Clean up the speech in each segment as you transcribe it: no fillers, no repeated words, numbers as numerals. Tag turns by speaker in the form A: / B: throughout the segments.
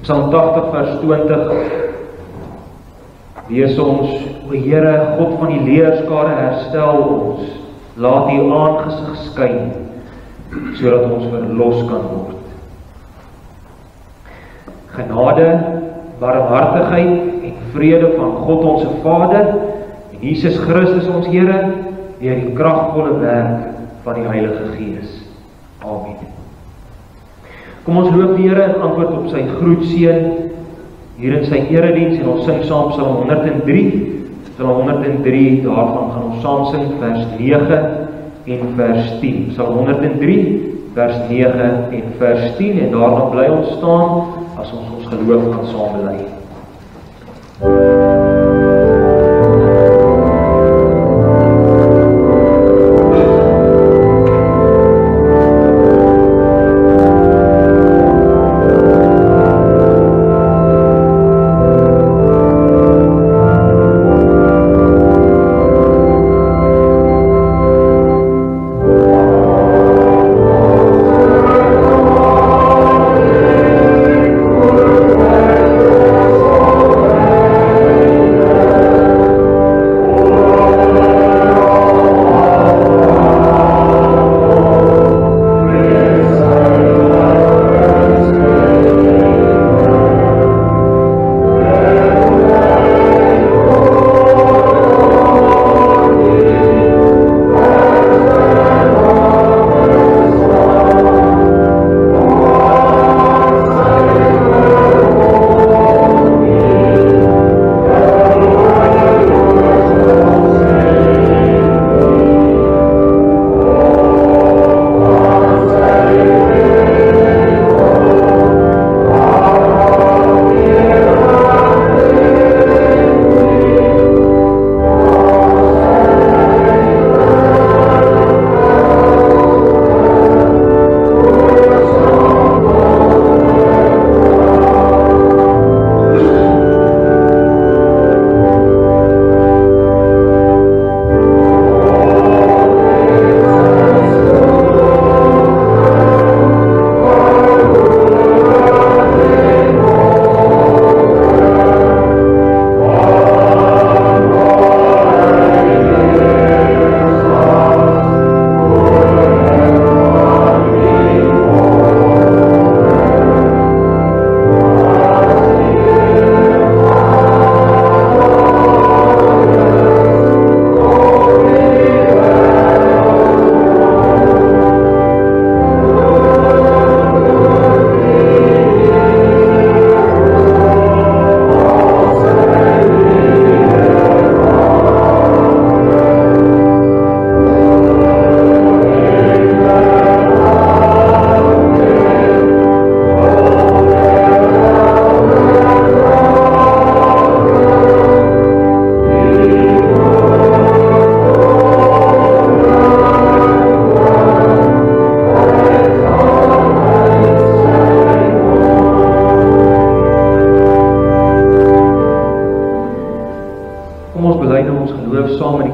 A: Psalm 80 vers 20 lees ons: O Here, God van die leerskare, herstel ons, laat U aangesig skyn, sodat ons verlos kan word. Genade, barmhartigheid en vrede van God ons Vader en Jesus Christus ons Here, deur die kragtvolle werk van die Heilige Gees. Amen. Kom ons loof die Here in antwoord op sy groetseën hier in sy erediens, en ons sing saam Psalm 103. Psalm 103, daarvan gaan ons saam sing vers 9 en vers 10. Psalm 103, vers 9 en vers 10, en daarna bly ons staan as ons ons geloof kan saam bely.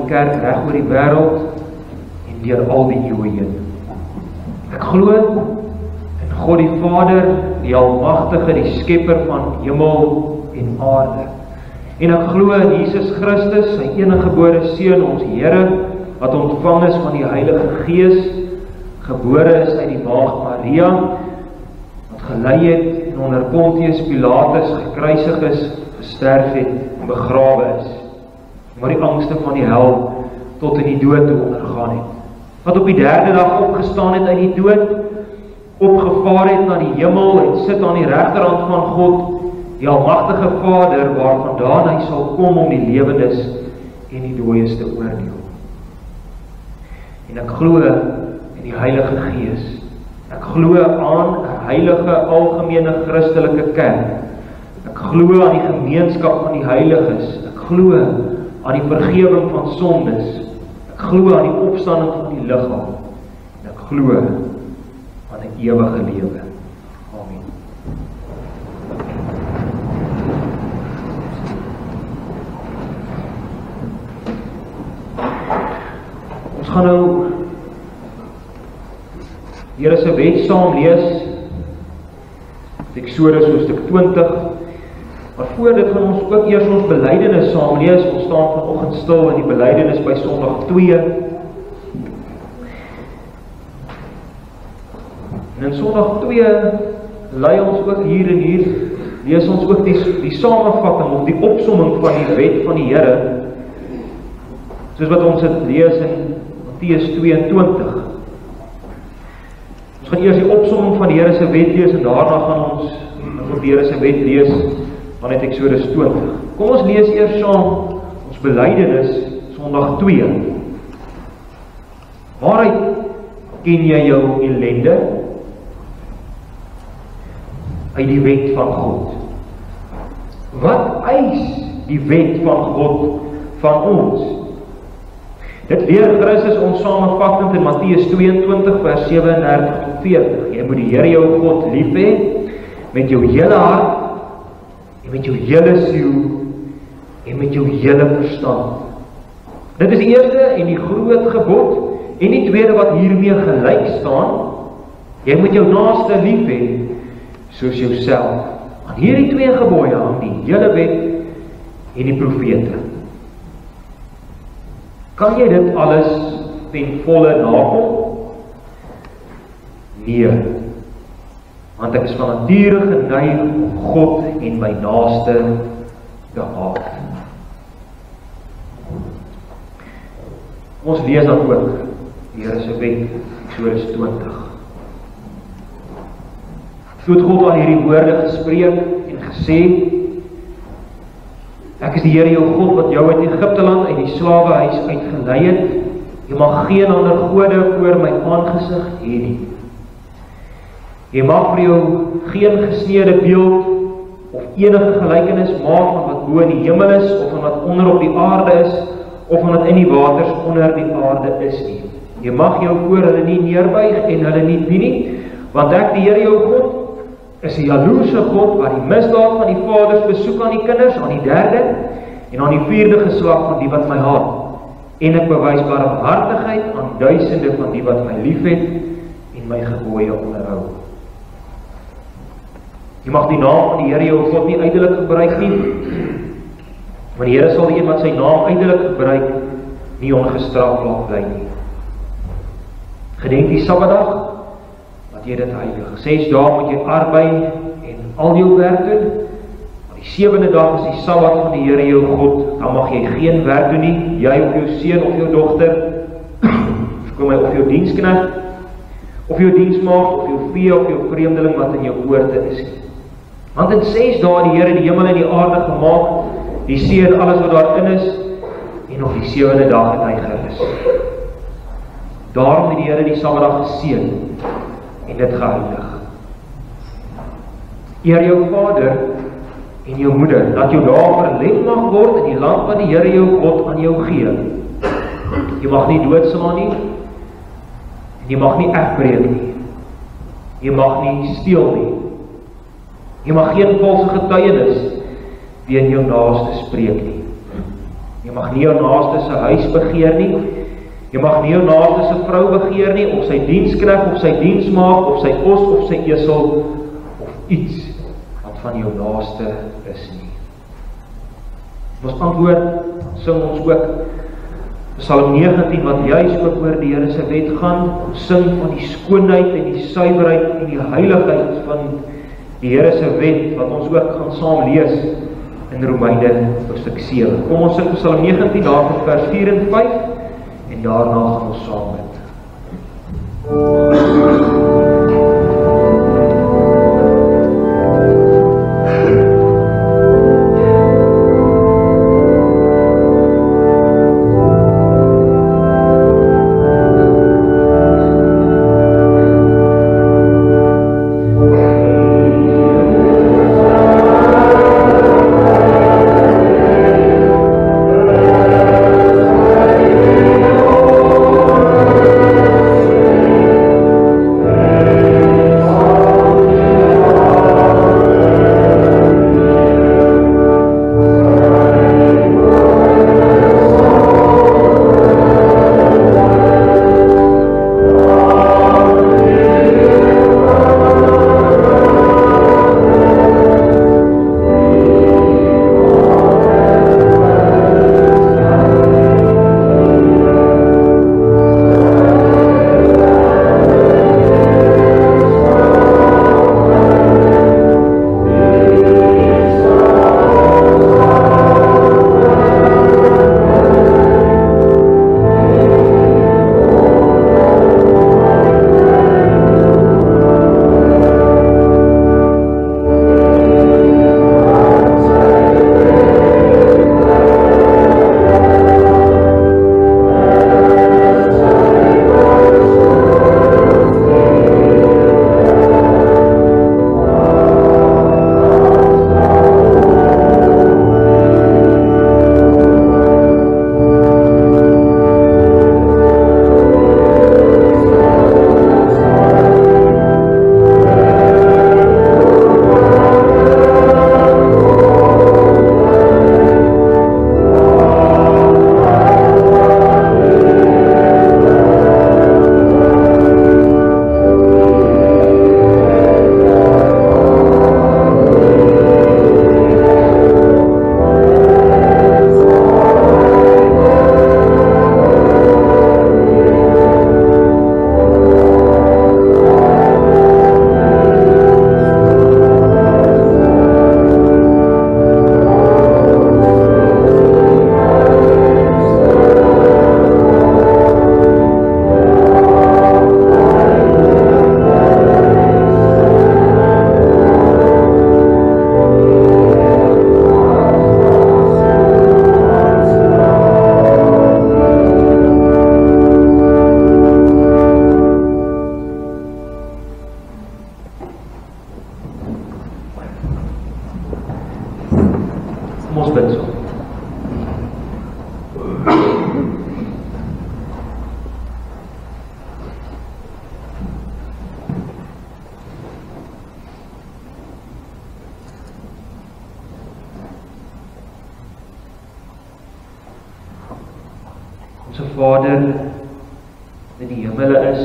A: Kerk reg oor die wêreld en deur al die eeue heen. Ek glo in God die Vader, die Almagtige, die Skepper van hemel en aarde. En ek glo in Jesus Christus, sy eniggebore Seun, ons Here, wat ontvang is van die Heilige Gees, gebore is uit die maagd Maria, wat gelei het en onder Pontius Pilatus gekruisig is, gesterf het en begrawe is, maar die angste van die hel tot in die dood toe ondergaan het, wat op die derde dag opgestaan het uit die dood, opgevaar het na die hemel en sit aan die regterhand van God, die Almagtige Vader, waarvandaan hy sal kom om die lewendes en die dooies te oordeel. En ek glo in die Heilige Gees. Ek glo aan 'n heilige algemene Christelike kerk. Ek glo aan die gemeenskap van die heiliges. Ek glo aan die vergewing van sondes. Ek glo aan die opstanding van die liggaam. En ek glo aan 'n ewige lewe. Amen. Ons gaan nou Here se wet saam lees Eksodus hoofstuk 20. Maar voor dit gaan ons ook eers ons belydenis saam lees. Ons staan vanoggend stil in die belydenis by Sondag 2. En in Sondag 2 lei ons ook hier en hier, lees ons ook die samevatting of die opsomming van die wet van die Here, soos wat ons het lees in Matteus 22. Ons gaan eers die opsomming van die Here se wet lees en daarna gaan ons ook die Here se wet lees vanuit Eksodus 20. Kom ons lees eers saam ons belydenis Sondag 2. Waaruit ken jy jou ellende? Uit die wet van God. Wat eis die wet van God van ons? Dit leer Christus ons samevattend in Matteus 22 vers 37 tot 40. Jy moet die Here jou God lief hê met jou hele hart en met jou hele siel en met jou hele verstand. Dit is die eerste en die groot gebod en die tweede wat hiermee gelyk staan. Jy moet jou naaste lief hê soos jouself. Aan hierdie twee gebooie hang die hele wet en die profete. Kan jy dit alles ten volle nakom? Nee, want ek is van nature geneig om God en my naaste te haat. Ons lees dan ook die Here se wet, Eksodus 20. So het God aan hierdie woorde gespreek en gesê, ek is die Here jou God wat jou uit Egipte land uit die slawehuis uitgelei het. Jy mag geen ander gode voor my aangesig hê nie. Jy mag vir jou geen gesneede beeld of enige gelykenis maak van wat bo in die hemel is of van wat onder op die aarde is of van wat in die waters onder die aarde is nie. Jy mag jou voor hulle nie neerbuig en hulle nie dien nie, want ek die Here jou God is 'n jaloerse God wat die misdaad van die vaders besoek aan die kinders, aan die derde en aan die vierde geslag van die wat my haat. En ek bewys barmhartigheid aan duisende van die wat my liefhet en my gebooie onderhou. Jy mag die naam van die Here jou God nie ydelik gebruik nie, want die Here sal die een wat sy naam ydelik gebruik nie ongestraf laat bly nie. Gedenk die Sabbatdag, jy dit heilig. 6 dae moet jy arbei en al jou werk doen. Maar die 7de dag is die Sabbat van die Here jou God. Dan mag jy geen werk doen nie, jy of jou seun of jou dogter, of jou diensknegt, of jou diensmaagd, of jou vee, of jou vreemdeling wat in jou poorte is. Want in 6 dae het die Here die hemel en die aarde gemaak, die see en alles wat daarin is, en op die 7de dag het hy gerus. Daarom het die Here die Sabbatdag geseën en dit geheilig. Eer jou vader en jou moeder, dat jou dae verleng mag word in die land wat die Here jou God aan jou gee. Jy mag nie doodslaan nie, en jy mag nie egbreek nie. Jy mag nie steel nie. Jy mag geen valse getuienis teen jou naaste spreek nie. Jy mag nie jou naaste se huis begeer nie. Jy mag nie jou naaste se vrou begeer nie, of sy diensknegt, of sy diensmaagd, of sy os, of sy esel, of iets wat van jou naaste is nie. Ons antwoord, sing ons ook Psalm 19, wat juist ook oor die Here se wet gaan, sing van die skoonheid en die suiwerheid en die heiligheid van die Here se wet, wat ons ook gaan saam lees in Romeine hoofstuk 7. Kom ons sing Psalm 19, daar van vers 4 en 5, en daarna gaan ons saam bid. Onse Vader in die hemele is,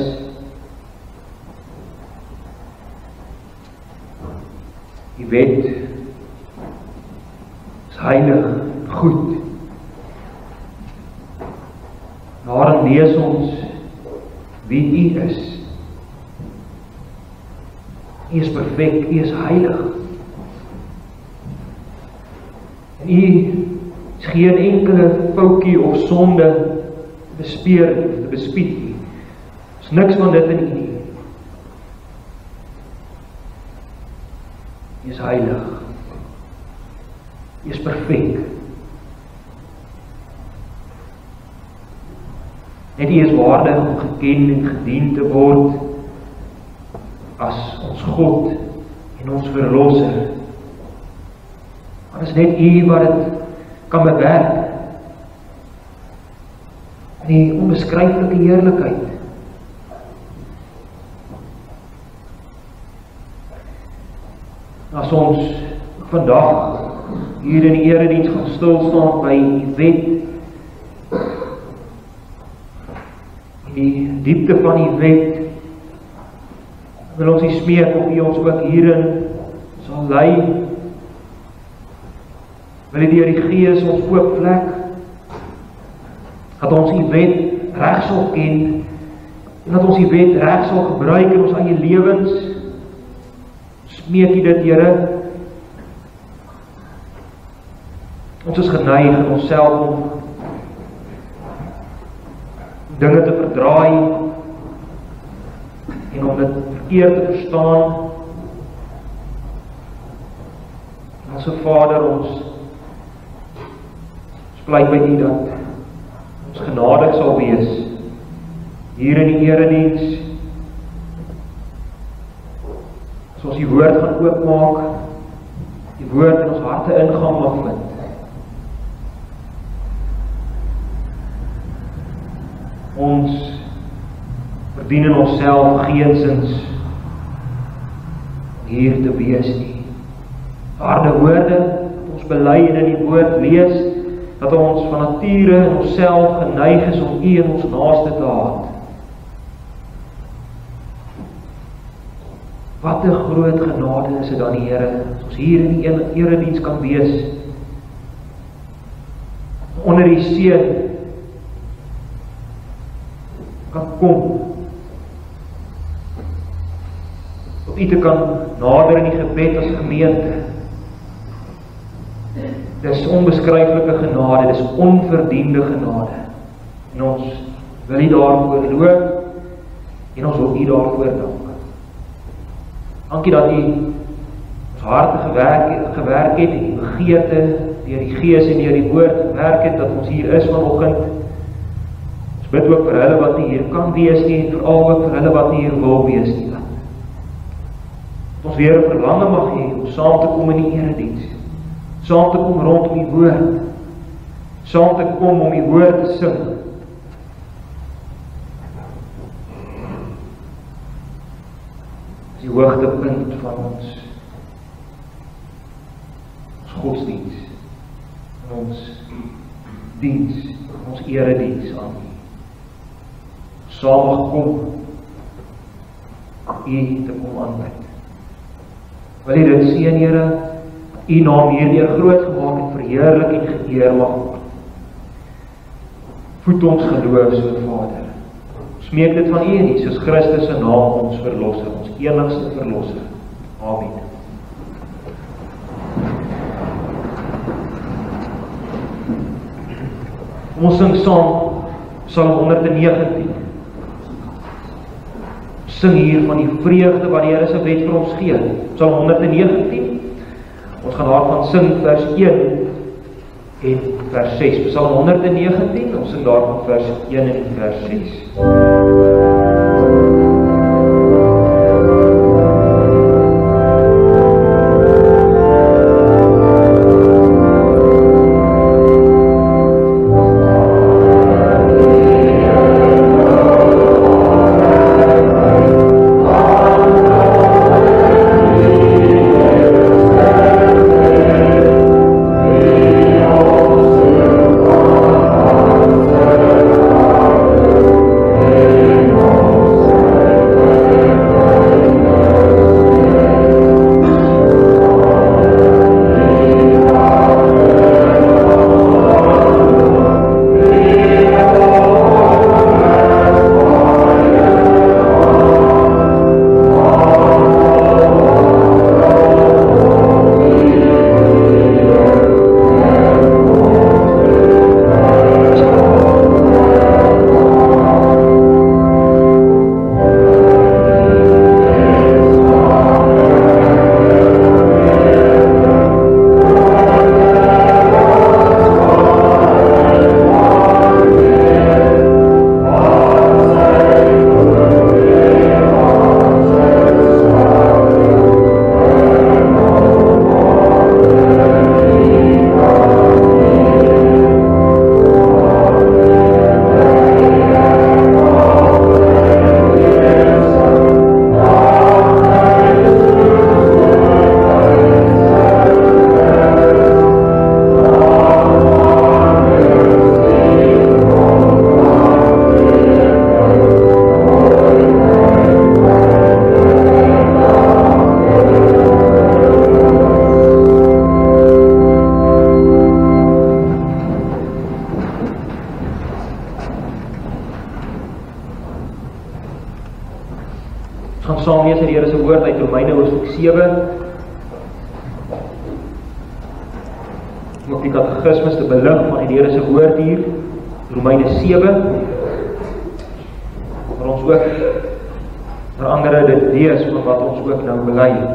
A: die wet is heilig, goed. Daarin lees ons wie U is. U is perfek, U is heilig. En U is geen enkele foutjie of sonde bespeer of te bespied nie. Er is niks van dit in U nie. U is heilig. U is perfek. Net U is waardig om geken en gedien te word as ons God en ons verlosser. Maar is net U wat dit kan bewerk. Die onbeskryflike heerlikheid. As ons vandag hier in die erediens gaan stilstaan by die wet, die diepte van die wet, wil ons die smeek of U ons ook hierin sal lei, wil U deur die Gees ons oop vlek, dat ons die wet reg sal ken, en dat ons die wet reg sal gebruik in ons eie lewens. Smeek U dit, Here. Ons is geneig in onsself om dinge te verdraai en om dit verkeerd te verstaan. As 'n Vader, ons pleit by U dat ons genadig sal wees hier in die erediens. As ons die woord gaan oopmaak, die woord in ons harte ingang mag vind. Ons verdien in onsself geensins hier te wees nie. Harde woorde, dat ons bely en in die woord lees, dat ons van nature in onsself geneig is om U en ons naaste te haat. Wat 'n groot genade is dit dan die Here, as ons hier in die erediens kan wees, onder die seën kan kom, tot U te kan nader in die gebed as gemeente. Dis onbeskryflike genade, dis onverdiende genade. En ons wil U daarvoor loof, en ons wil U daarvoor dank. Dankie dat U ons harte gewerk het, en die begeerte deur die Gees en deur die woord gewerk het, dat ons hier is vanoggend. Ons bid ook vir hulle wat nie hier kan wees nie, en veral ook vir hulle wat nie hier wil wees nie. Dat ons weer 'n verlange mag hê om saam te kom in die erediens, saam te kom rondom die woord, saam te kom om die woord te sing. Die hoogtepunt van ons godsdiens, ons diens, ons erediens aan U. Saam mag kom U te kom aanbid. Wil U dit seën, Here, dat U naam hierdeur groot gemaak en verheerlik en geëer mag word. Voed ons geloof, so Vader. Smeek dit van U in Jesus Christus se naam, ons verlosser, ons enigste verlosser. Amen. Ons sing saam Psalm 119. Sing hier van die vreugde wat die Here se wet vir ons gee. Psalm 119. Ons gaan daarvan sing vers 1 en vers 6. Psalm 119, ons sing daarvan vers 1 en vers 6. Ons gaan saam lees uit die Here se woord uit Romeine hoofstuk 7. Om op die katekismes te belig van die Here se woord hier, Romeine 7, waar ons ook vir andere dit lees van wat ons ook nou bely het.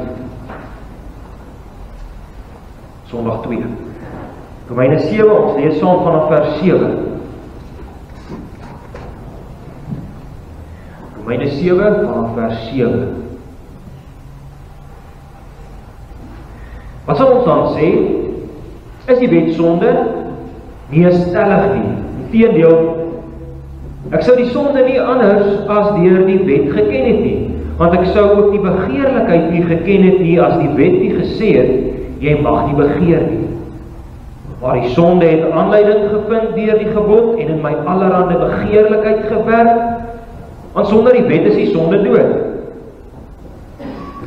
A: Sondag 2. Romeine 7, ons lees saam vanaf vers 7. Romeine 7 vanaf vers 7. Wat sal ons dan sê? Is die wet sonde? Nee, stellig nie. Inteendeel, ek sou die sonde nie anders as deur die wet geken het nie, want ek sou ook die begeerlikheid nie geken het nie as die wet nie gesê het, jy mag nie begeer nie. Maar die sonde het aanleiding gevind deur die gebod en in my allerhande begeerlikheid gewerk, want sonder die wet is die sonde dood.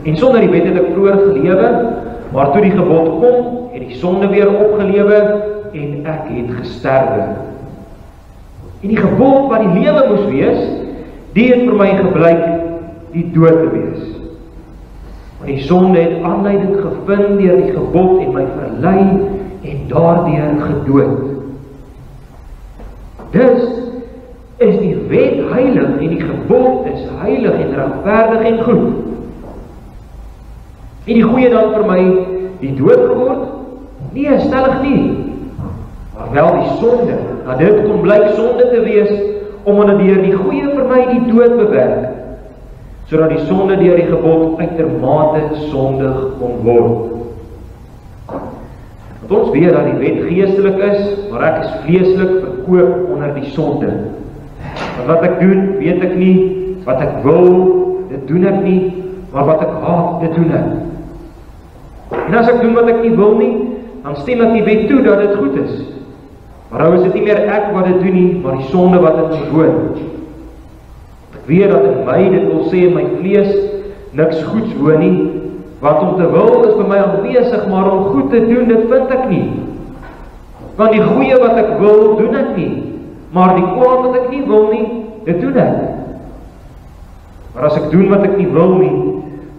A: En sonder die wet het ek vroeër gelewe, maar toe die gebod kom, het die sonde weer opgelewe en ek het gesterwe. En die gebod wat die lewe moes wees, die het vir my geblyk die dood te wees. Want die sonde het aanleiding gevind deur die gebod en my verlei en daardeur gedood. Dus is die wet heilig en die gebod is heilig en regverdig en goed. En die goeie dan vir my die dood geword? Nee, stellig nie. Maar wel die sonde, dat dit kon blyk sonde te wees, omdat deur die goeie vir my die dood bewerk, sodat die sonde deur die gebod uitermate sondig kon word. Want ons weet dat die wet geestelik is, maar ek is vleeslik verkoop onder die sonde. Want wat ek doen, weet ek nie, wat ek wil, dit doen ek nie, maar wat ek haat, dit doen ek. En as ek doen wat ek nie wil nie, dan stem ek die wet toe dat dit goed is. Maar nou is dit nie meer ek wat dit doen nie, maar die sonde wat in my woon. Ek weet dat in my, dit wil sê in my vlees, niks goeds woon nie, want om te wil is by my aanwesig, maar om goed te doen, dit vind ek nie. Want die goeie wat ek wil, doen ek nie, maar die kwaad wat ek nie wil nie, dit doen ek. Maar as ek doen wat ek nie wil nie,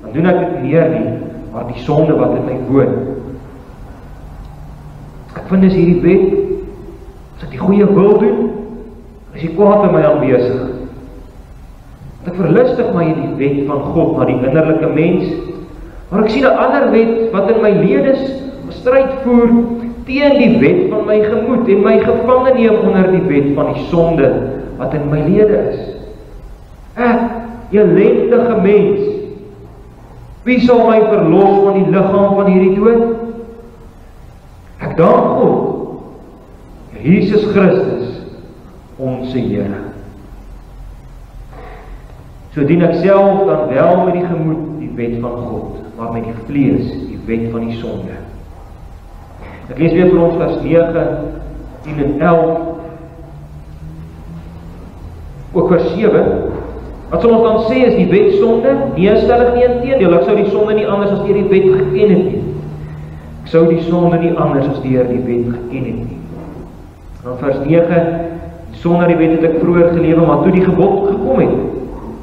A: dan doen ek dit meer nie, maar die sonde wat in my woon. Ek vind is hierdie wet, as ek die goeie wil doen, is die kwaad in my aanwesig. Ek verlustig my in die wet van God, na die innerlike mens, maar ek sien 'n ander wet wat in my ledes stryd voer teen die wet van my gemoed en my gevange neem onder die wet van die sonde wat in my lede is. Ek, ellendige mens, wie sal my verlos van die liggaam van hierdie dood? Ek dank God, Jesus Christus, ons Here. So dien ek self dan wel met die gemoed die wet van God, maar met die vlees die wet van die sonde. Ek lees weer vir ons vers 9, 10 en 11, ook vers 7. Wat sal ons dan sê, is die wet sonde? Nee, stellig nie, inteendeel, ek sou die sonde nie anders as deur die wet geken het nie. Ek sou die sonde nie anders as deur die wet geken het nie. Dan vers 9, sonder die wet het ek vroeër gelewe, maar toe die gebod gekom het,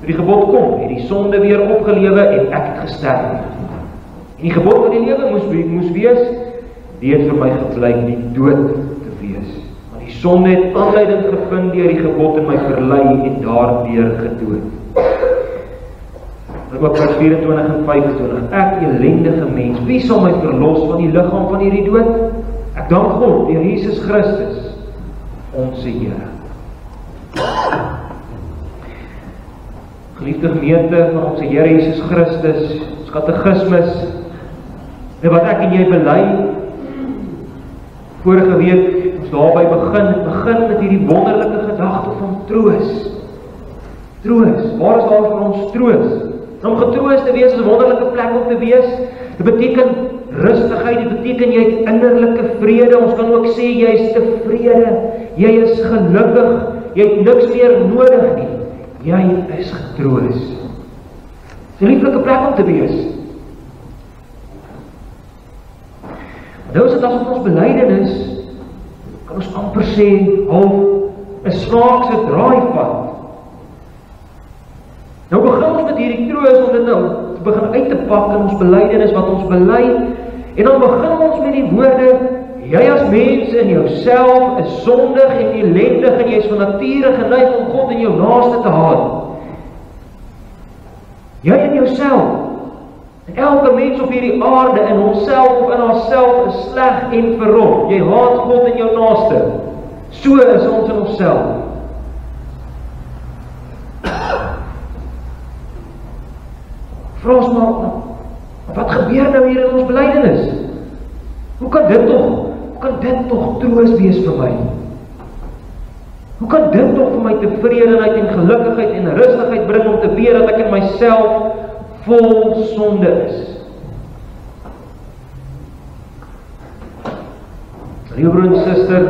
A: toe die gebod kom, het die sonde weer opgelewe en ek het gesterf. En die gebod wat die lewe moes wees, die het vir my geblyk die dood te wees. Want die sonde het aanleiding gevind deur die gebod en my verlei en daardeur gedood. Ook vers 24 en 25, ek ellendige mens, wie sal my verlos van die liggaam van hierdie dood? Ek dank God, deur Jesus Christus, ons Here. Geliefde gemeente van ons Here Jesus Christus, ons katekismes, en wat ek en jy bely, vorige week, ons daarby begin met hierdie wonderlike gedagte van troos. Troos, waar is daar vir ons troos? Om getroos te wees is 'n wonderlike plek om te wees. Dit beteken rustigheid, dit beteken jy het innerlike vrede. Ons kan ook sê jy is tevrede, jy is gelukkig, jy het niks meer nodig nie. Jy is getroos. Dit is 'n lieflike plek om te wees. Nou is dit asof ons belydenis, kan ons amper sê, half 'n snaakse draai vat. Nou begin ons met hierdie troos om dit nou te begin uit te pak in ons belydenis wat ons bely, en dan begin ons met die woorde, jy as mens in jouself is sondig en ellendig en jy is van nature geneig om God en jou naaste te haat. Jy in jouself, en elke mens op hierdie aarde in homself of in haarself is sleg en verrot. Jy haat God en jou naaste. So is ons in onsself. Vra ons maar, wat gebeur nou hier in ons belydenis? Hoe kan dit tog troos wees vir my? Hoe kan dit tog vir my tevredenheid en gelukkigheid en rustigheid bring om te weet dat ek in myself vol sonde is? Liewe broer en suster,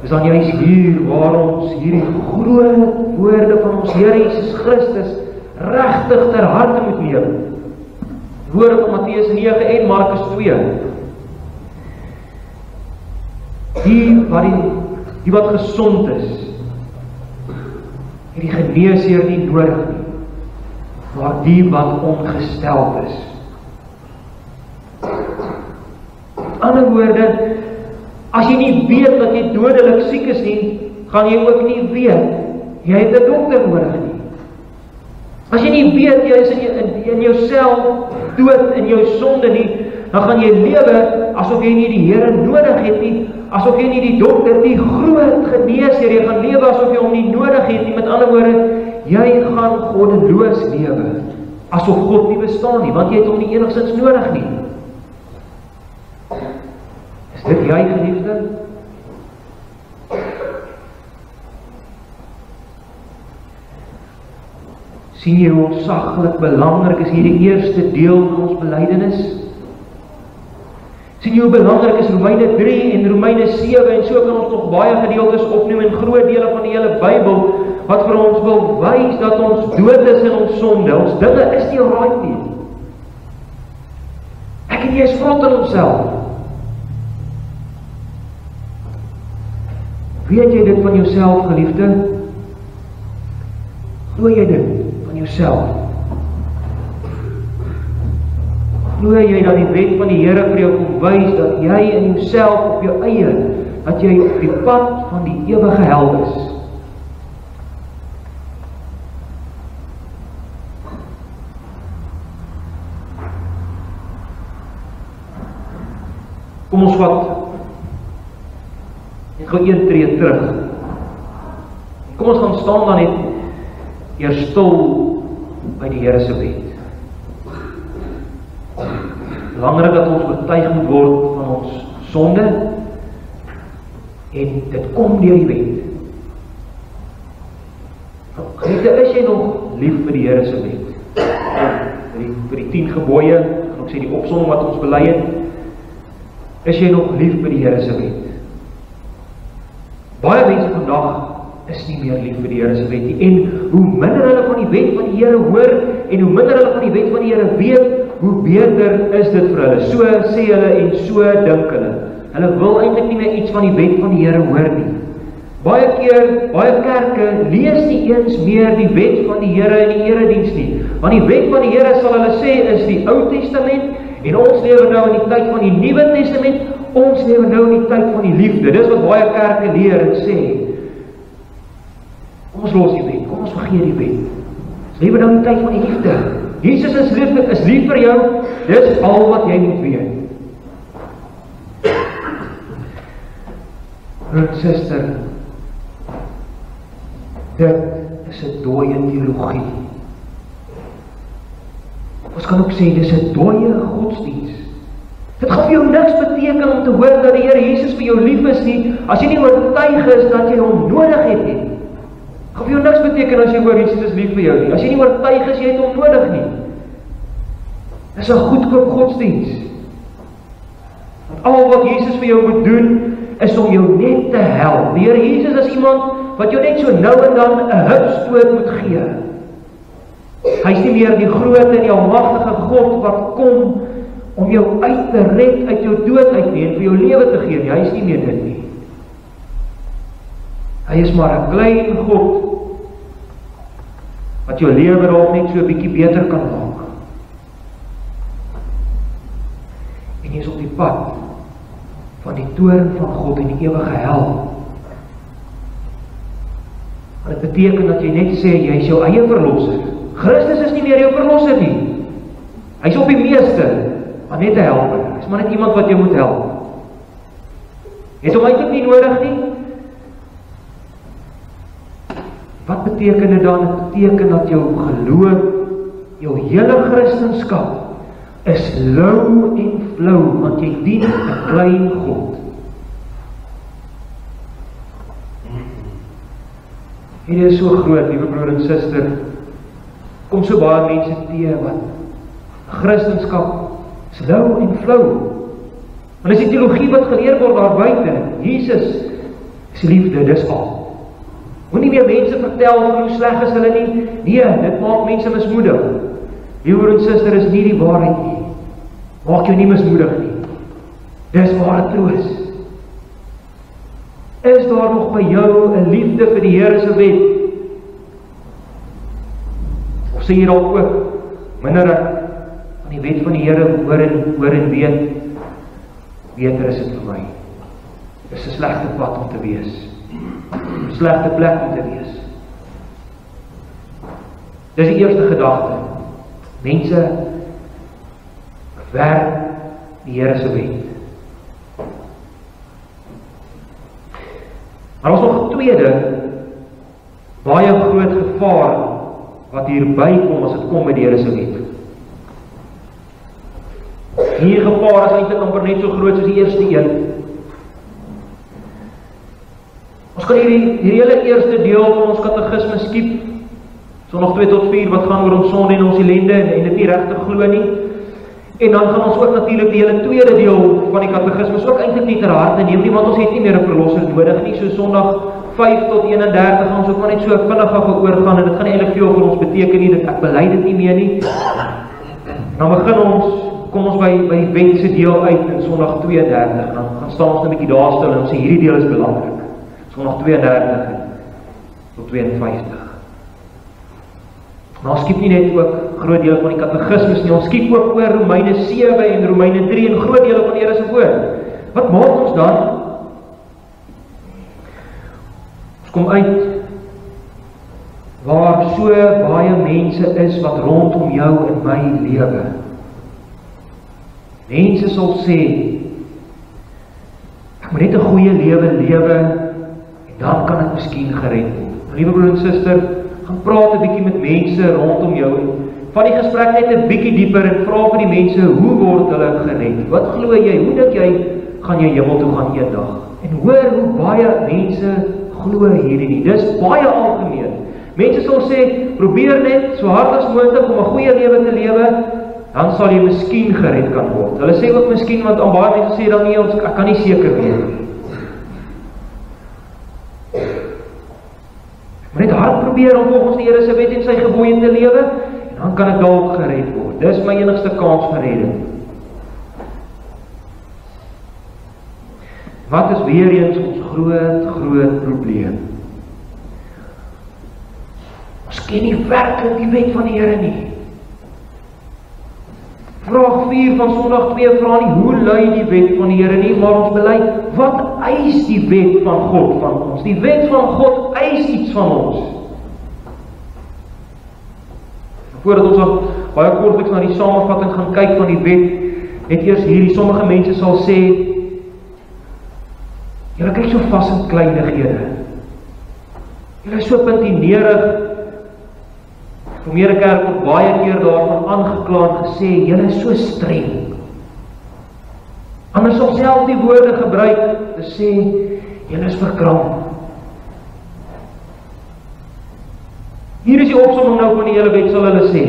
A: is dan juist hier waar ons hierdie groot woorde van ons Here Jesus Christus regtig ter harte moet neem. Woorde van Matteus 9 en Markus 2. Die wat gesond is, het die geneesheer nie nodig nie, maar die wat ongesteld is. Met ander woorde, as jy nie weet dat jy dodelik siek is nie, gaan jy ook nie weet jy het 'n dokter nodig nie. As jy nie weet jy is in jouself dood in jou sonde nie, dan gaan jy lewe asof jy nie die Here nodig het nie, asof jy nie die dokter, die groot geneesheer, jy gaan lewe asof jy hom nie nodig het nie. Met ander woorde, jy gaan goddeloos lewe, asof God nie bestaan nie, want jy het hom nie enigstens nodig nie. Is dit jy, geliefde? Sien jy hoe ontsaglik belangrik is hierdie eerste deel van ons belydenis? Sien jy hoe belangrik is Romeine 3 en Romeine 7 en so kan ons nog baie gedeeltes opnoem in groot dele van die hele Bybel wat vir ons wil wys dat ons dood is in ons sonde. Ons dinge is nie right nie. Ek en jy is vrot in onsself. Weet jy dit van jouself, geliefde? Glo jy dit van jouself? Glo jy dat die wet van die Here vir jou kom wys dat jy in jouself op jou eie, dat jy op die pad van die ewige hel is? Kom ons vat en gou een tree terug. Kom ons gaan staan dan net eers stil by die Here se wet. Belangrik dat ons oortuig moet word van ons sonde en dit kom deur die wet. Geliefde, is jy nog lief vir die Here se wet? Vir die 10 gebooie, en ook sê die opsomming wat ons bely het, is jy nog lief vir die Here se wet? Baie mense vandag is nie meer lief vir die Here se wet nie, en hoe minder hulle van die wet van die Here hoor, en hoe minder hulle van die wet van die Here weet, hoe beter is dit vir hulle. So sê hulle en so dink hulle. Hulle wil eintlik nie meer iets van die wet van die Here hoor nie. Baie keer, baie kerke lees nie eens meer die wet van die Here in die erediens nie. Want die wet van die Here, sal hulle sê, is die Ou Testament, en ons lewe nou in die tyd van die Nuwe Testament, ons lewe nou in die tyd van die liefde. Dis wat baie kerke leer en sê. Kom ons los die wet, kom ons vergeet die wet. Ons lewe nou in die tyd van die liefde. Jesus is lief vir jou, dis al wat jy moet weet. Broer en suster, dit is 'n dooie teologie. Ons kan ook sê, dis 'n dooie godsdiens. Dit gaan vir jou niks beteken om te hoor dat die Here Jesus vir jou lief is nie, as jy nie oortuig is dat jy hom nodig het nie. Dit gaan vir jou niks beteken as jy hoor Jesus is lief vir jou nie, as jy nie oortuig is jy het hom nodig nie. Dis 'n goedkoop godsdiens. Want al wat Jesus vir jou moet doen, is om jou net te help. Die Here Jesus is iemand wat jou net so nou en dan 'n hupstoot moet gee. Hy is nie meer die groot en die almagtige God wat kom om jou uit te red uit jou dood uit nie en vir jou lewe te gee nie. Hy is nie meer dit nie. Hy is maar 'n klein God wat jou lewe dalk net so 'n bietjie beter kan maak. En jy is op die pad van die toorn van God en die ewige hel. Dit beteken dat jy net sê, jy is jou eie verlosser. Christus is nie meer jou verlosser nie. Hy is op die meeste, maar net 'n helper. Hy is maar net iemand wat jou moet help. Jy is hom eintlik nie nodig nie. Wat beteken dit dan? Dit beteken dat jou geloof, jou hele Christendom is lou en flou, want jy dien 'n klein God. Hierdie is so groot, liewe broer en suster. Kom so baie mense teë wat Christendom is lou en flou. Want dis die teologie wat geleer word daar buite. Jesus is liefde, dis al. Moenie meer mense vertel van hoe sleg is hulle nie. Nee, dit maak mense mismoedig. Liewe broer en suster, is nie die waarheid nie. Maak jou nie mismoedig nie. Dis ware troos. Is daar nog by jou 'n liefde vir die Here se wet? Of sê jy dalk ook, minder ek van die wet van die Here hoor en weet, beter is dit vir my. Dis 'n slegte pad om te wees. 'n Slegte plek om te wees. Dis die eerste gedagte. Mense werk die Here se wet. Maar ons nog 'n tweede, baie groot gevaar wat hier bykom as dit kom met die Here se wet. Hierdie gevaar is eintlik amper net so groot soos die eerste een. Ons kan hierdie hele eerste deel van ons katekisme skiep, Sondag 2 tot 4, wat gaan oor ons sonde en ons ellende en dit nie regtig glo nie. En dan gaan ons ook natuurlik die hele tweede deel van die katekisme ook eintlik nie ter harte neem nie, want ons het nie meer 'n verlosser nodig nie. So Sondag 5 tot 31 gaan ons ook maar net so vinnig oorgaan en dit gaan nie eintlik veel vir ons beteken nie, ek bely dit nie meer nie. Dan kom ons by die wet se deel uit in Sondag 32, en dan gaan staan ons 'n bietjie daar stil en ons sê hierdie deel is belangrik. Sondag 32 tot 52. Maar ons skiep nie net ook groot deel van die katekismes nie, ons skiep ook oor Romeine 7 en Romeine 3 en groot dele van die Here se woord. Wat maak ons dan? Ons kom uit waar so baie mense is wat rondom jou en my lewe. Mense sal sê, ek moet net 'n goeie lewe lewe en dan kan ek miskien gered word. Liewe broer en suster, gaan praat 'n bietjie met mense rondom jou en van die gesprek net 'n bietjie dieper en vra vir die mense, hoe word hulle gered? Wat glo jy? Hoe dink jy gaan jy hemel toe gaan eendag? En hoor hoe baie mense glo hierdie nie. Dis baie algemeen. Mense sal sê, probeer net so hard as moontlik om 'n goeie lewe te lewe, dan sal jy miskien gered kan word. Hulle sê ook miskien, want aan baie mense sê dan nie, ek kan nie seker weet nie. Maar net hard probeer om volgens die Here se wet en sy gebooie te lewe, en dan kan ek dalk gered word. Dis my enigste kans vir redding. Wat is weer eens ons groot probleem? Ons ken nie werklik die wet van die Here nie. Vraag 4 van Sondag 2 vra nie, hoe lui die wet van die Here nie, maar ons bely, wat eis die wet van God van ons? Die wet van God eis iets van ons. Voordat ons baie kortliks na die samevatting gaan kyk van die wet, net eers hierdie, sommige mense sal sê, julle kyk so vas in kleinighede. Julle is so puntinerig. Vermeerde Kerk word baie keer daarvan aangekla en gesê, julle is so streng. Anders sal self die woorde gebruik te sê, julle is verkramp. Hier is die opsomming nou van die hele wet, sal hulle sê.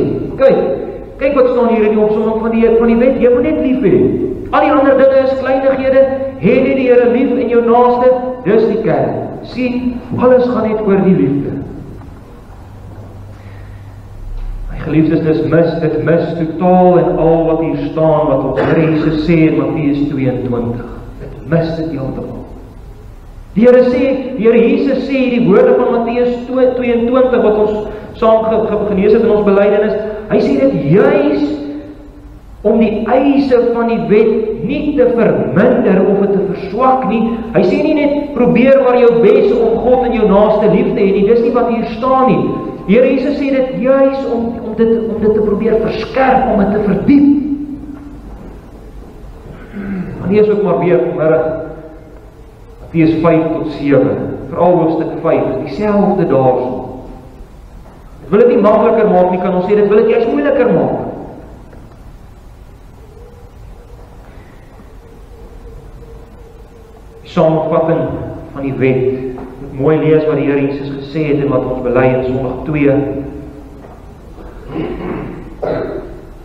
A: Kyk wat staan hier in die opsomming van die wet, jy moet net lief hê. Al die ander dinge is kleinighede, hê net die Here lief en jou naaste, dis die kern. Sien, alles gaan net oor die liefde. Geliefdes, dit mis totaal en al wat hier staan, wat ons Here Jesus sê in Matteus 22. Dit mis dit heeltemal. Die Here Jesus sê die woorde van Matteus 22 wat ons saam genees het in ons belydenis. Hy sê dit juis om die eise van die wet nie te verminder of dit te verswak nie. Hy sê nie net probeer maar jou bes om God en jou naaste lief te hê nie. Dis nie wat hier staan nie. Die Here Jesus sê dit juis om dit te probeer verskerp, om dit te verdiep. En lees ook maar weer vanmiddag Matteus 5-7, veral hoofstuk 5, dieselfde daarso. Dit wil dit nie makliker maak nie, kan ons sê, dit wil dit juist moeiliker maak. Die samenvatting van die wet, moet mooi lees wat die Here Jesus gesê het en wat ons bely in Sondag 2.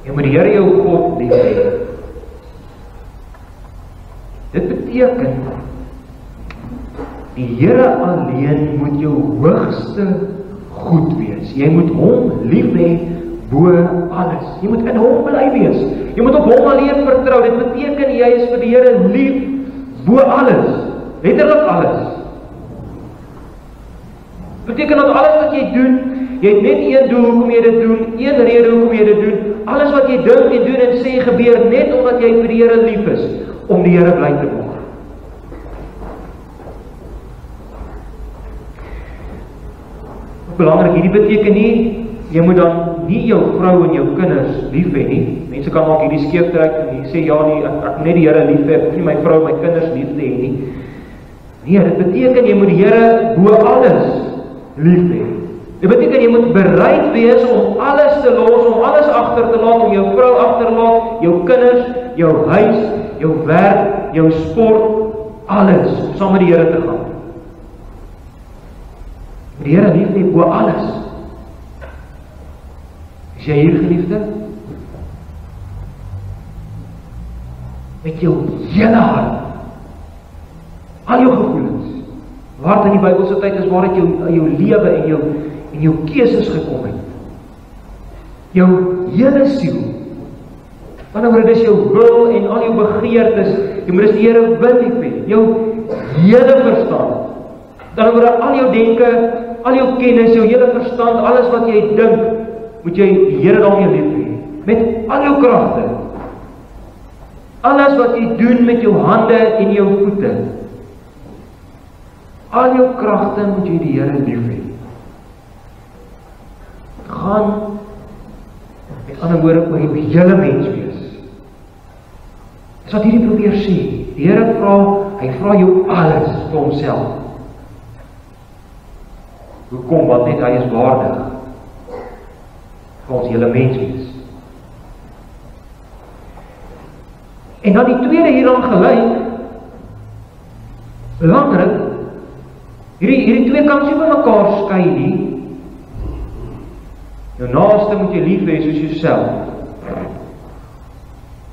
A: Jy moet die Here jou God lief hê. Dit beteken die Here alleen moet jou hoogste goed wees. Jy moet hom lief hê bo alles. Jy moet in hom bly wees. Jy moet op hom alleen vertrou. Dit beteken jy is vir die Here lief bo alles. Letterlik alles. Dit beteken dat alles wat jy doen, jy het net een doel hoekom jy dit doen, een rede hoekom jy dit doen. Alles wat jy dink en doen en sê gebeur net omdat jy vir die Here lief is, om die Here bly te maak. Belangrik, hierdie beteken nie, jy moet dan nie jou vrou en jou kinders lief hê nie. Mense kan maak hierdie skeef trek en jy sê, ja nie, ek moet net die Here lief hê, ek hoef nie my vrou en my kinders lief te hê nie. Nee, dit beteken jy moet die Here bo alles lief hê. Dit beteken jy moet bereid wees om alles te los, om alles agter te laat, om jou vrou agter te laat, jou kinders, jou huis, jou werk, jou sport, alles, om saam met die Here te gaan. Die Here lief hê bo alles. Is jy hier, geliefde? Met jou hele hart, al jou gevoelens, waar in die Bybelse tyd is waar het jou lewe en jou keuses gekom het. Jou hele siel. Wanneer dit is jou wil en al jou begeertes, jy moet die Here wil lief hê. Jou hele verstand. Dan word al jou denke, al jou kennis, jou hele verstand, alles wat jy dink, moet jy die Here daarmee lief hê. Met al jou kragte. Alles wat jy doen met jou hande en jou voete. Al jou kragte moet jy die Here lief hê. Gaan met ander woorde oor die hele mens wees. Dis wat hierdie probeer sê. Die Here hy vra jou alles vir homself. Hoekom? Want net hy is waardig vir ons hele mens wees. En dan die tweede hieraan gelyk, belangrik, hierdie twee kan nie by mekaar skei nie. Jou naaste moet jy lief hê soos jouself.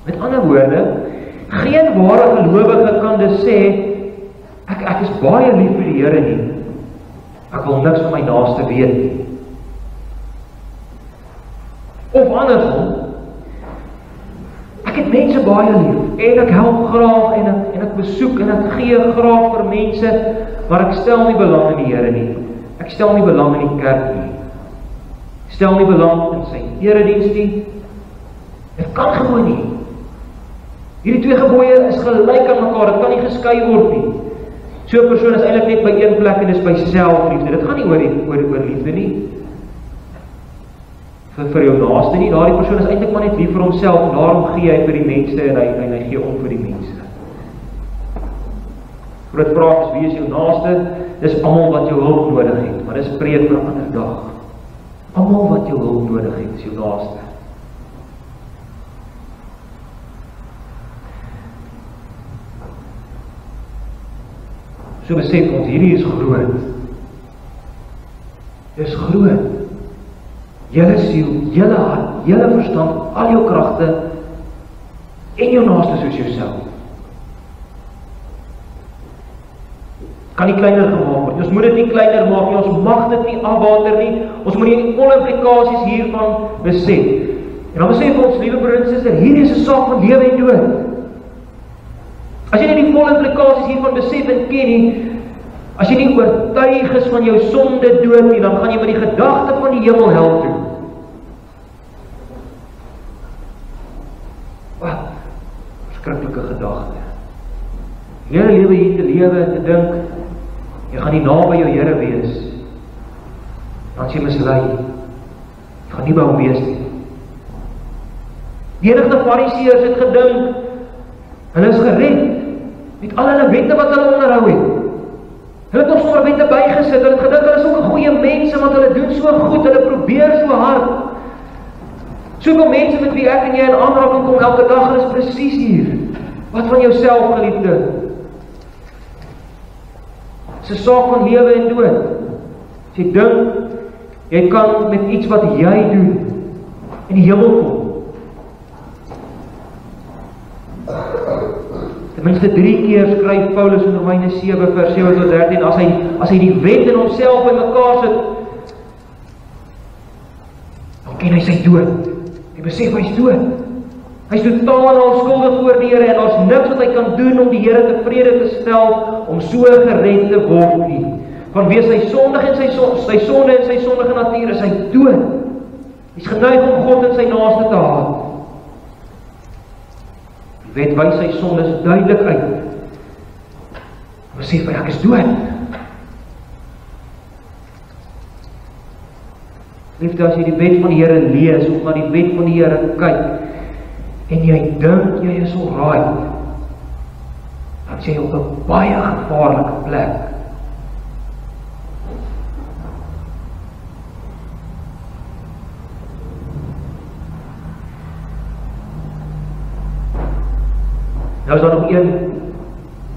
A: Met ander woorde, geen ware gelowige kan dus sê, ek is baie lief vir die Here nie. Ek wil niks van my naaste weet nie. Of andersom, ek het mense baie lief, en ek help graag, en ek besoek, en ek gee graag vir mense, maar ek stel nie belang in die Here nie. Ek stel nie belang in die kerk nie. Ek stel nie belang in sy erediens nie. Dit kan gewoon nie. Hierdie twee gebooie is gelyk aan mekaar, dit kan nie geskei word nie. So 'n persoon is eintlik net by een plek en dis by selfliefde. Dit gaan nie oor liefde nie. Vir jou naaste nie. Daardie persoon is eintlik maar net lief vir homself en daarom gee hy vir die mense en hy gee om vir die mense. Groot vraag is, wie is jou naaste? Dis almal wat jou hulp nodig het, maar dis preek vir 'n ander dag. Almal wat jou hulp nodig het, is jou naaste. So besef ons, hierdie is groot. Dit is groot. Julle siel, julle hart, julle verstand, al jou kragte en jou naaste soos jouself. Kan nie kleiner gemaak word. Ons moet dit nie kleiner maak nie, ons mag dit nie afwater nie. Ons moet die volle implikasies hiervan besef. En dan besef ons, liewe broer en suster, hierdie is 'n saak van lewe en dood. As jy nie die volle implikasies hiervan besef en ken nie, As jy nie oortuig is van jou sonde dood nie, dan gaan jy met die gedagte van die hemel hel toe. Wat? Verskriklike gedagte. Hele lewe hier te lewe en te dink, jy gaan nie naby jou Here wees. Dan jy mislei. Jy gaan nie by hom wees nie. Die enigste Fariseërs het gedink, hulle is gered, met al hulle wette wat hulle onderhou het. Hulle het nog sommer wette bygesit, hulle het gedink, hulle is ook 'n goeie mense, want hulle doen so goed, hulle probeer so hard. Soveel mense met wie ek en jy in aanraking kom elke dag, hulle is presies hier. Wat van jouself, geliefde? Dit is 'n saak van lewe en dood. As jy dink, jy kan met iets wat jy doen, in die hemel kom. Ten minste 3 keer skryf Paulus in Romeine 7 vers 7 tot 13, as hy die wet in homself bymekaar sit, dan ken hy sy dood. Hy besef hy is dood. Hy is totaal en al skuldig voor die Here, en daar's niks wat hy kan doen om die Here tevrede te stel, om so gered te word nie. Vanweë sy sondig en sy sonde en sy sondige natuur is hy dood. Hy's geneig om God en sy naaste te haat. Die wet wys sy sondes duidelik uit. Besef hy, ek is dood. Liefde, as jy die wet van die Here lees, of na die wet van die Here kyk, en jy dink jy is alright, dan is jy op 'n baie gevaarlike plek. Nou is daar nog een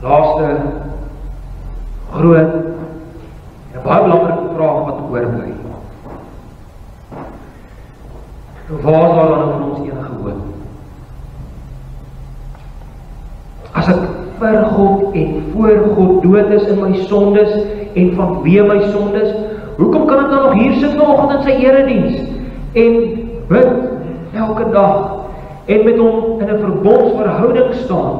A: laaste groot en baie belangrike vraag wat oorbly. Waar is daar dan van ons enige hoop? As ek vir God en voor God dood is in my sondes en vanweë my sondes, hoekom kan ek dan nog hier sit vanoggend in sy erediens en bid elke dag en met hom in 'n verbondsverhouding staan?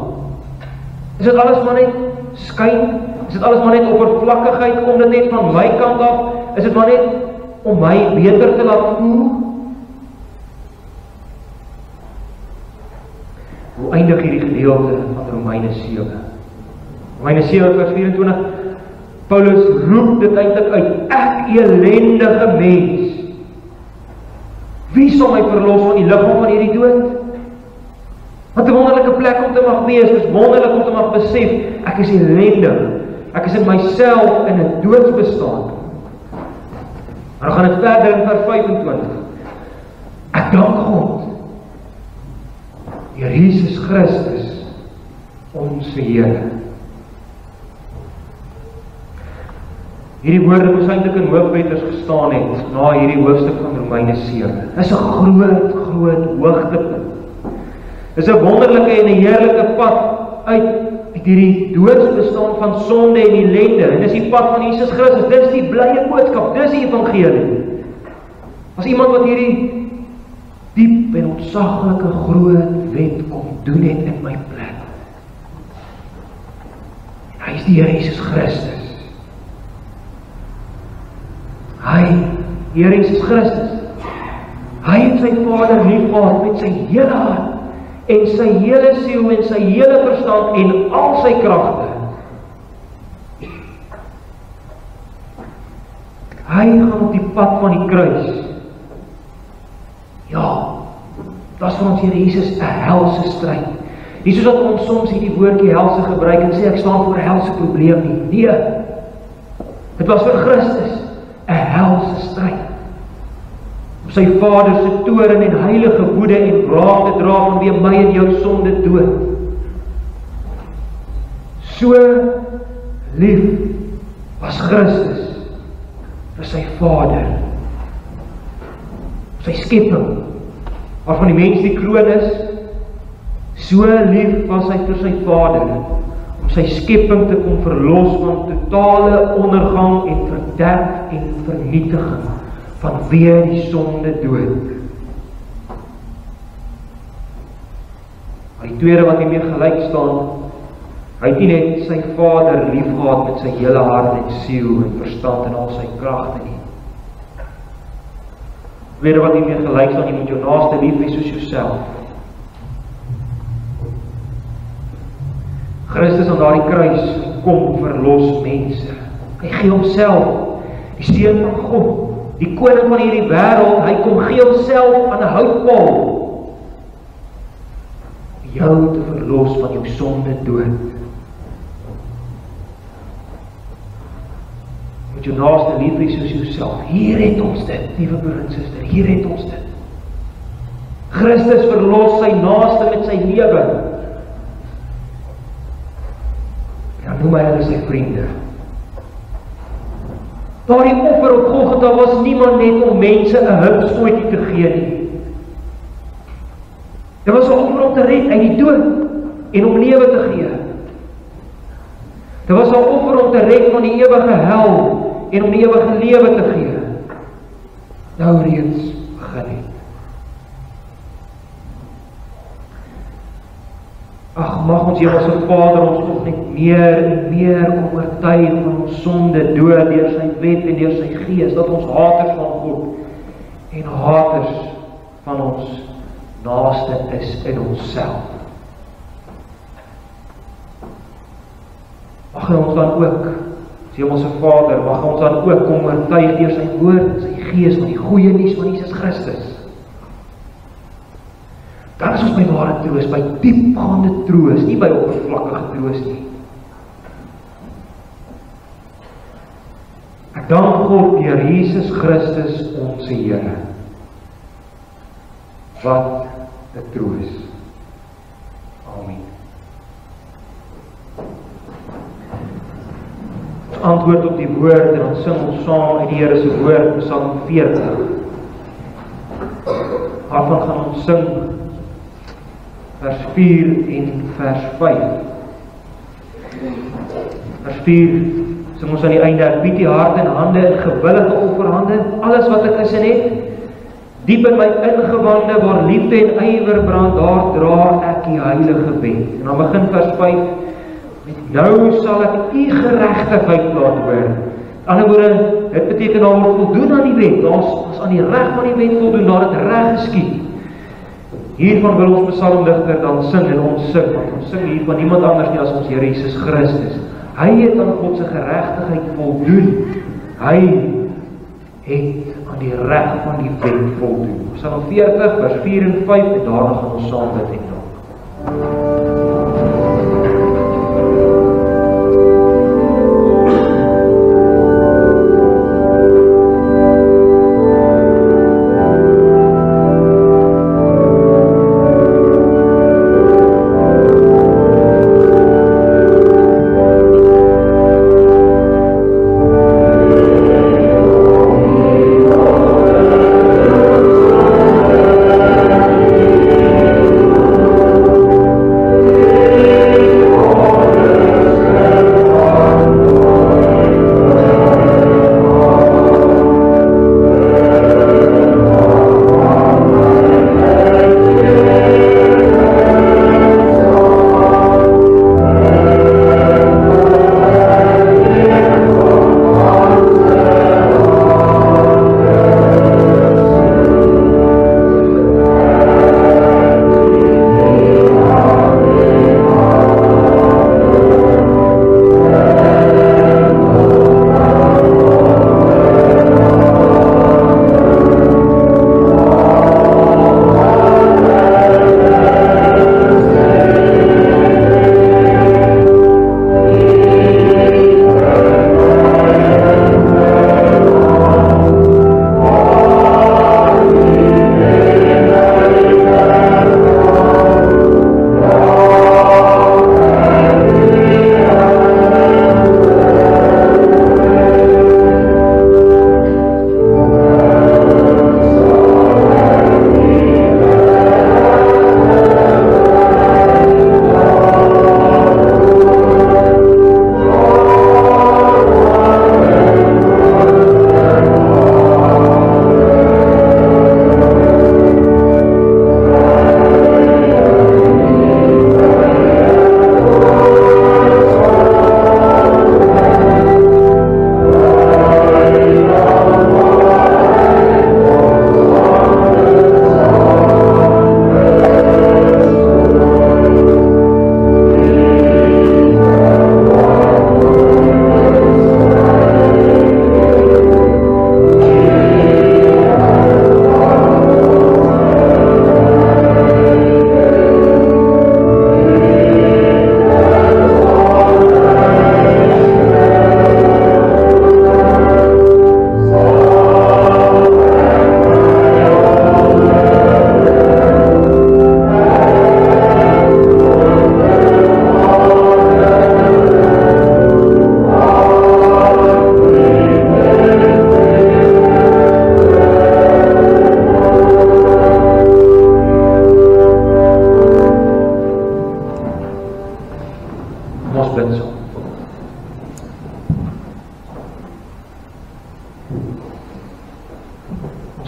A: Is dit alles maar net skyn? Is dit alles maar net oppervlakkigheid? Kom dit net van my kant af? Is dit maar net om my beter te laat voel? Hoe eindig hierdie gedeelte van Romeine 7? Romeine 7 vers 24, Paulus roep dit eintlik uit, ek elendige mens, wie sal my verlos van die liggaam van hierdie dood? Wat 'n wonderlike plek om te mag wees, is wonderlik om te mag besef, ek is elendig, ek is in myself in 'n doodsbestaan. Maar dan gaan dit verder in vers 25, ek dank God, deur Jesus Christus, ons Here. Hierdie woorde moes eintlik in Hoofletters gestaan het, na hierdie hoofstuk van Romeine 7. Dit is 'n groot hoogtepunt. Dit is 'n wonderlike en 'n heerlike pad uit hierdie doodsbestaan van sonde en ellende. En dis die pad van Jesus Christus, dis die blye boodskap, dis die evangelie. As iemand wat hierdie diep en ontsaglike groot wet kom doen het in my plek. En hy is die Here Jesus Christus. Die Here Jesus Christus. Hy het sy Vader liefgehad met sy hele hart en sy hele siel en sy hele verstand en al sy kragte. Hy gaan op die pad van die kruis. Ja, dat is vir ons Here Jesus 'n helse stryd. Nie soos dat ons soms hierdie woordjie helse gebruik en sê ek staan voor 'n helse probleem nie. Nee, dit was vir Christus 'n helse stryd. Om sy Vader se toorn en heilige woede en wraak te dra vanweë my en jou sonde dood. So lief was Christus vir sy Vader, sy skepping, waarvan die mens die kroon is. So lief was hy vir sy Vader, om sy skepping te kom verlos van totale ondergang en verderf en vernietiging, vanweë die sonde dood. Maar die tweede wat hiermee gelyk staan, Hy het nie net sy Vader liefgehad met sy hele hart en siel en verstand en al sy kragte nie. Weet wat hiermee gelyk staan, jy moet jou naaste lief hê soos jouself. Christus aan daardie kruis kom verlos mense. Hy gee homself, die Seun van God, die koning van hierdie wêreld, hy kom gee homself aan 'n houtpaal. Jou te verlos van jou sonde dood. Moet jou naaste lief hê soos jouself. Hier het ons dit, liewe broer en suster, hier het ons dit. Christus verlos sy naaste met sy lewe. Dan noem hy hulle sy vriende. Daardie offer op Golgotha was niemand net om mense 'n hupstootjie te gee nie. Dit was 'n offer om te red uit die dood en om lewe te gee. Dit was 'n offer om te red van die ewige hel en om die ewige lewe te gee. Nou reeds begin het. Ag, mag ons Hemelse Vader ons nog net meer en meer oortuig van ons sonde dood deur sy wet en deur sy gees, dat ons haters van God en haters van ons naaste is in onsself. Mag hy ons dan ook, Hemelse Vader, mag hy ons dan ook kom oortuig deur sy woord, sy gees van die goeie nuus van Jesus Christus. Dan is ons by ware troos, by diepgaande troos, nie by oppervlakkige troos nie. Ek dank God deur Jesus Christus ons Here. Wat 'n troos. Amen. Ons antwoord op die woord en dan sing ons saam uit die Here se woord, Psalm 40. Waarvan gaan ons sing vers 4 en vers 5. Vers 4 sing ons aan die einde: ek bied die hart en hande in gewillige offerhande, alles wat ek is en het, diep in my ingewande waar liefde en ywer brand, daar dra ek die heilige wet. En dan begin vers 5: nou sal ek u geregtigheid laat hoor. Aan die ander woorde, dit beteken daar word voldoen aan die wet, ons aan die reg van die wet voldoen, daar het reg geskied. Hiervan wil ons psalmdigter dan sing en ons sing, want ons sing hier van niemand anders nie as ons Here Jesus Christus. Hy het aan God se geregtigheid voldoen. Hy het aan die reg van die wet voldoen. Psalm 40 vers 4 en 5 en daarna gaan ons saam bid en dank.
B: Yeah.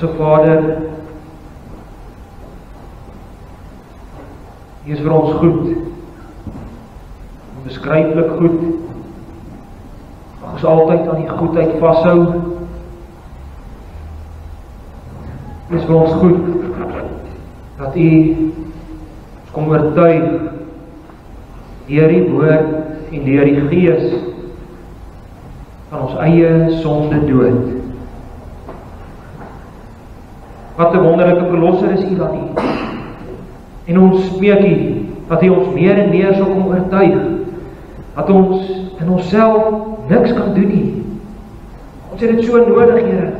A: Onse Vader, U is vir ons goed, onbeskryflik goed. Mag ons altyd aan die goedheid vashou. U is vir ons goed, dat U ons kom oortuig deur die woord en deur die Gees van ons eie sonde dood. Wat 'n wonderlike verlosser is U dan nie. En ons smeek U dat U ons meer en meer sal kom oortuig dat ons in onsself niks kan doen nie. Ons het dit so nodig, Here.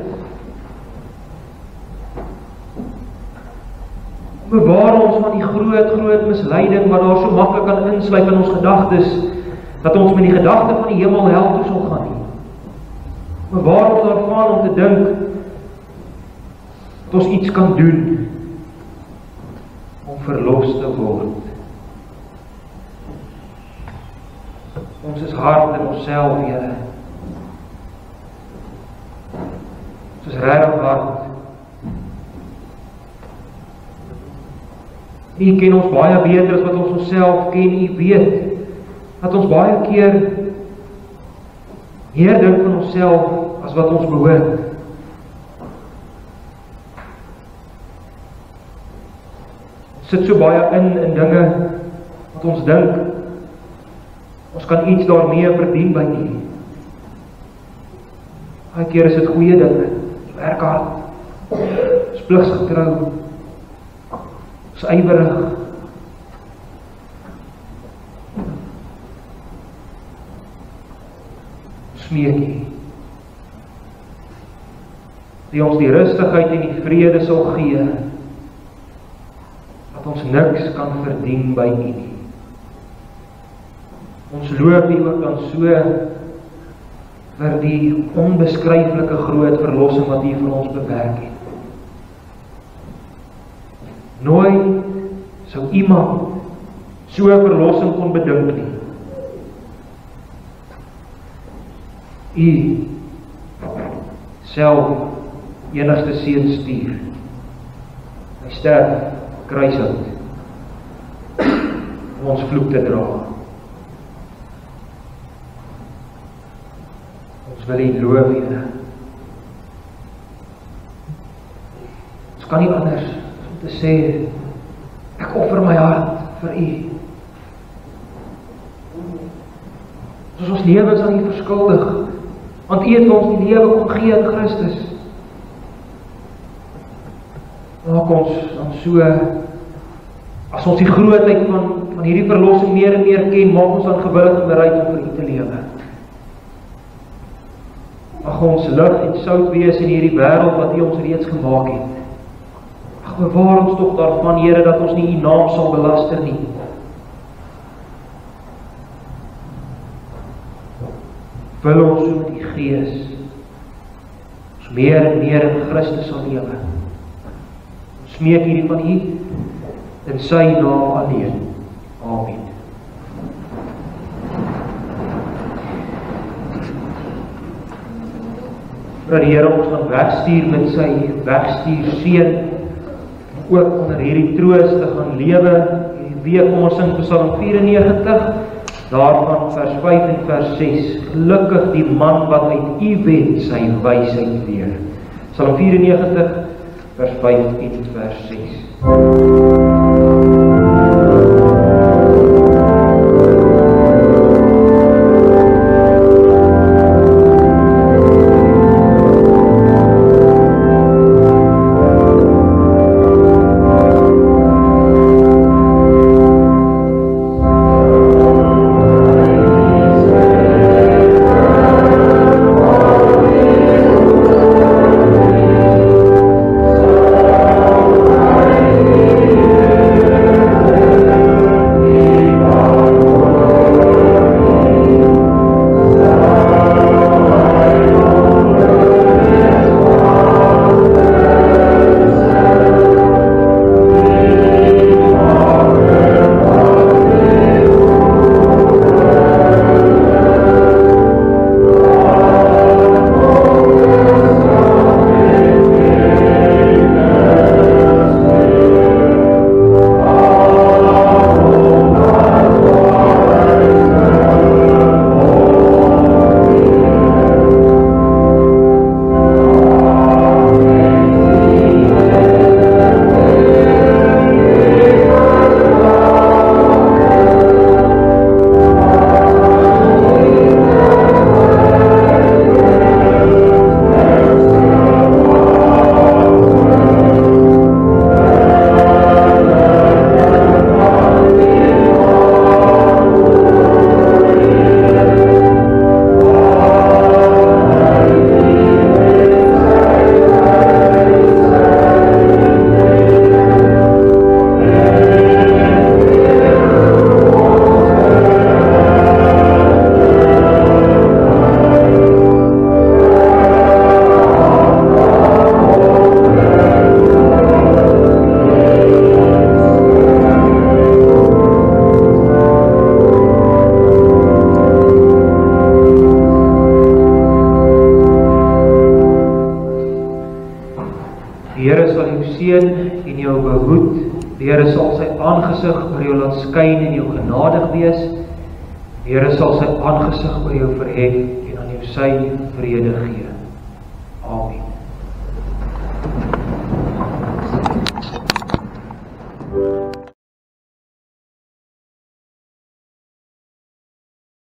A: Bewaar ons van die groot misleiding wat daar so maklik kan insluip in ons gedagtes, dat ons met die gedagte van die hemel hel toe sal gaan nie. Bewaar ons daarvan om te dink dat ons iets kan doen om verlos te word. Ons is hard in onsself, Here. Ons is regtig hard. U ken ons baie beter as wat ons onsself ken. U weet dat ons baie keer meer dink van onsself as wat ons behoort. Ons sit so baie in dinge wat ons dink ons kan iets daarmee verdien by U. Baie keer is dit goeie dinge. Ons werk hard. Ons pligsgetrou. Ons ywerig. Smeek U, dat ons die rustigheid en die vrede sal gee, dat ons niks kan verdien by U nie. Ons loof U ook dan so vir die onbeskryflike groot verlossing wat U vir ons bewerk het. Nooit sou iemand so 'n verlossing kon bedink nie. U self enigste seun stuur. Hy sterf kruishout om ons vloek te dra. Ons wil U loof, Here. Ons kan nie anders om te sê, ek offer my hart vir U. Soos ons lewens aan U verskuldig, want U het ons die lewe kom gee in Christus. Maak ons dan so, as ons die grootheid van hierdie verlossing meer en meer ken, maak ons dan gewillig en bereid om vir U te lewe. Mag ons lig en sout wees in hierdie wêreld wat U ons reeds gemaak het. Mag bewaar ons tog daarvan, Here, dat ons nie U naam sal belaster nie. Vul ons so met die Gees, ons meer en meer in Christus sal lewe. Ons smeek hierdie van U, in sy naam alleen. Amen. Dat die Here ons gaan wegstuur met sy wegstuur seën, ook onder hierdie troos te gaan lewe. Die week kom ons sing Psalm 94, daarvan vers 5 en vers 6. Gelukkig die man wat uit U wet sy wysheid leer. Psalm 94, vers 5 en vers 6.
B: Amen.
A: seën en jou behoed. Die Here sal sy aangesig oor jou laat skyn en jou genadig wees. Die Here sal sy aangesig oor jou verhef en aan jou sy vrede gee. Amen.